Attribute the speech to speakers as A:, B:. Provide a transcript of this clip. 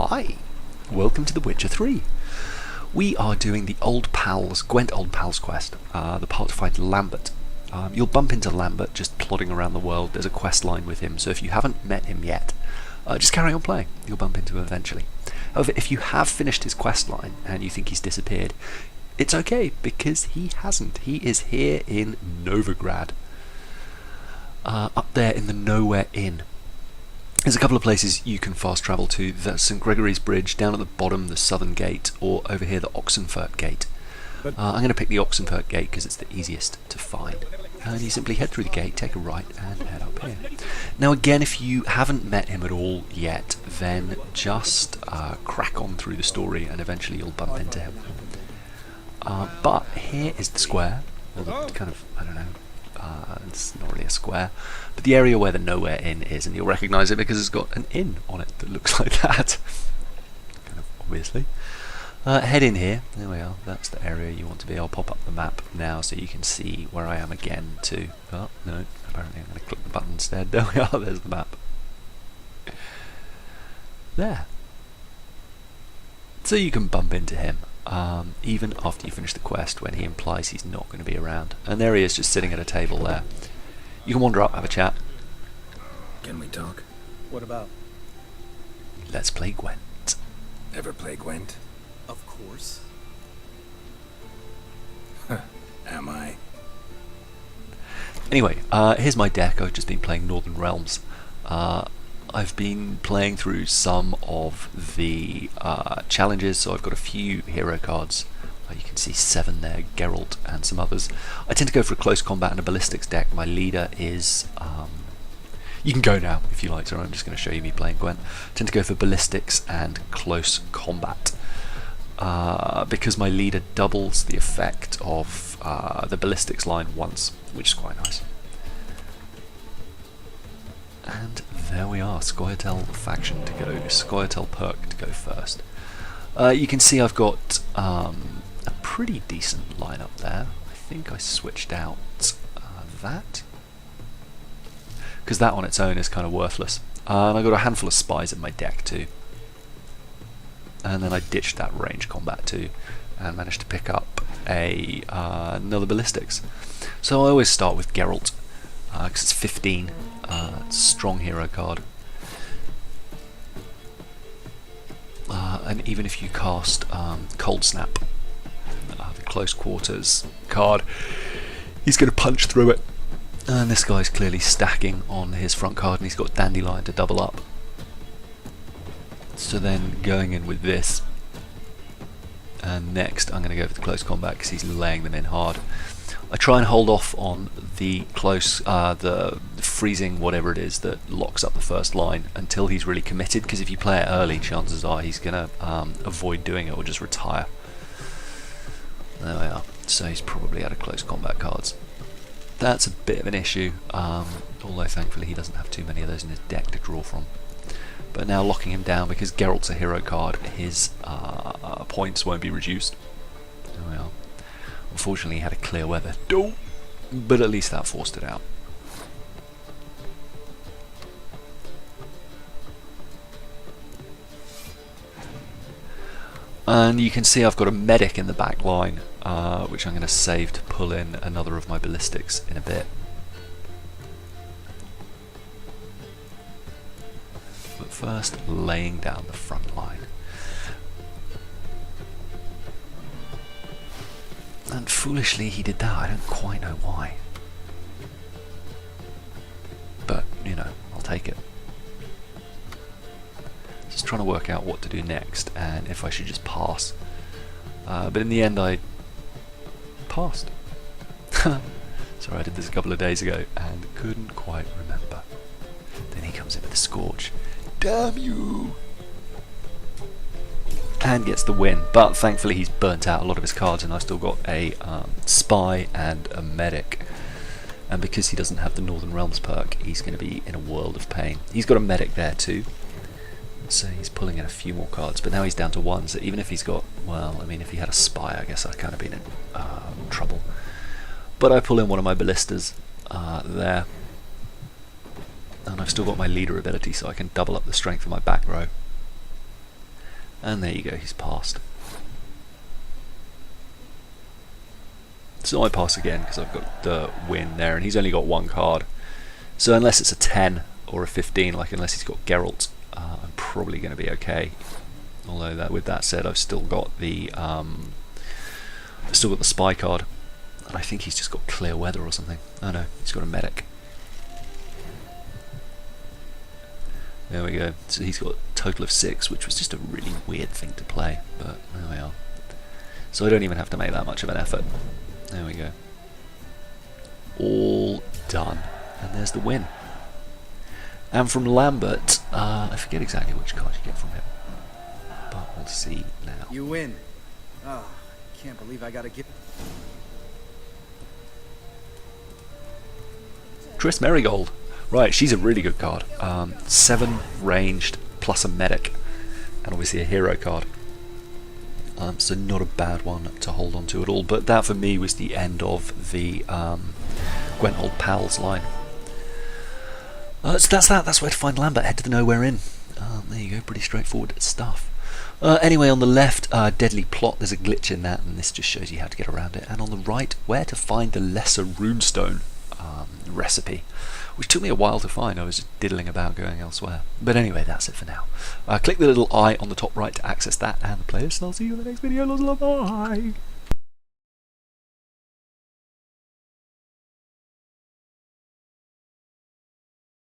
A: Hi, welcome to The Witcher 3. We are doing the Gwent Old Pals quest, the part to fight Lambert. You'll bump into Lambert just plodding around the world. There's a quest line with him, so if you haven't met him yet, just carry on playing. You'll bump into him eventually. However, if you have finished his quest line and you think he's disappeared, it's okay, because he hasn't. He is here in Novigrad, up there in the Nowhere Inn. There's a couple of places you can fast travel to. There's St. Gregory's Bridge, down at the bottom, the Southern Gate, or over here, the Oxenfurt Gate. I'm going to pick the Oxenfurt Gate because it's the easiest to find. And you simply head through the gate, take a right, and head up here. Now again, if you haven't met him at all yet, then just crack on through the story and eventually you'll bump into him. But here is the square, or the kind of, I don't know, it's not really a square, but the area where the Nowhere Inn is, and you'll recognise it because it's got an inn on it that looks like that. Kind of obviously. Head in here, there we are, that's the area you want to be. I'll pop up the map now so you can see where I am again too. Oh, no, apparently I'm going to click the button instead. There we are, there's the map. There. So you can bump into him, even after you finish the quest, when he implies he's not going to be around. And there he is, just sitting at a table there. You can wander up, have a chat.
B: Can we talk?
C: What about?
A: Let's play Gwent.
B: Ever play Gwent?
C: Of course.
B: Am I?
A: Anyway, here's my deck. I've just been playing Northern Realms. I've been playing through some of the challenges, so I've got a few hero cards. You can see 7 there, Geralt and some others. I tend to go for a close combat and a ballistics deck. My leader is... you can go now if you like, so I'm just going to show you me playing Gwent. I tend to go for ballistics and close combat. Because my leader doubles the effect of the ballistics line once, which is quite nice. And there we are, Scoia'tael faction to go, Scoia'tael perk to go first. You can see I've got a pretty decent lineup there. I think I switched out that, because that on its own is kind of worthless. And I got a handful of spies in my deck too. And then I ditched that range combat too, and managed to pick up another ballistics. So I always start with Geralt, because it's 15, it's a strong hero card. And even if you cast Cold Snap, the close quarters card, he's going to punch through it. And this guy's clearly stacking on his front card, and he's got Dandelion to double up. So then going in with this, and next I'm going to go for the close combat because he's laying them in hard. I try and hold off on the close, the freezing whatever it is that locks up the first line until he's really committed, because if you play it early, chances are he's going to avoid doing it or just retire. There we are, so he's probably out of close combat cards. That's a bit of an issue, although thankfully he doesn't have too many of those in his deck to draw from. But now locking him down, because Geralt's a hero card, his points won't be reduced. There we are. Unfortunately he had a clear weather, but at least that forced it out. And you can see I've got a medic in the back line, which I'm going to save to pull in another of my ballistics in a bit. But first, laying down the front line. And foolishly he did that, I don't quite know why. But, you know, I'll take it. Just trying to work out what to do next, and if I should just pass. But in the end I passed. Sorry, I did this a couple of days ago and couldn't quite remember. Then he comes in with a Scorch. Damn you! And gets the win, but thankfully he's burnt out a lot of his cards, and I've still got a spy and a medic. And because he doesn't have the Northern Realms perk, he's going to be in a world of pain. He's got a medic there too, so he's pulling in a few more cards, but now he's down to 1, so even if he's got, well, I mean, if he had a spy, I guess I'd kind of been in trouble. But I pull in one of my ballistas there. And I've still got my leader ability, so I can double up the strength of my back row. And there you go, he's passed. So I pass again because I've got the win there, and he's only got one card. So unless it's a 10 or a 15, like unless he's got Geralt, I'm probably going to be okay. Although with that said, I've still got the spy card, and I think he's just got clear weather or something. Oh no, he's got a medic. There we go. So he's got a total of 6, which was just a really weird thing to play, but there we are. So I don't even have to make that much of an effort. There we go. All done. And there's the win. And from Lambert, I forget exactly which card you get from him, but we'll see now.
C: You win. Oh, I can't believe I gotta get...
A: Triss Merigold. Right, she's a really good card. 7 ranged plus a medic, and obviously a hero card. So not a bad one to hold on to at all. But that for me was the end of the Gwent Old Pals line. So that's that. That's where to find Lambert. Head to the Nowhere Inn. There you go. Pretty straightforward stuff. Anyway, on the left, Deadly Plot. There's a glitch in that, and this just shows you how to get around it. And on the right, where to find the Lesser Runestone recipe, which took me a while to find. I was just diddling about going elsewhere. But anyway, that's it for now. Click the little eye on the top right to access that and the playlist, and I'll see you in the next video. Lots of love. Bye.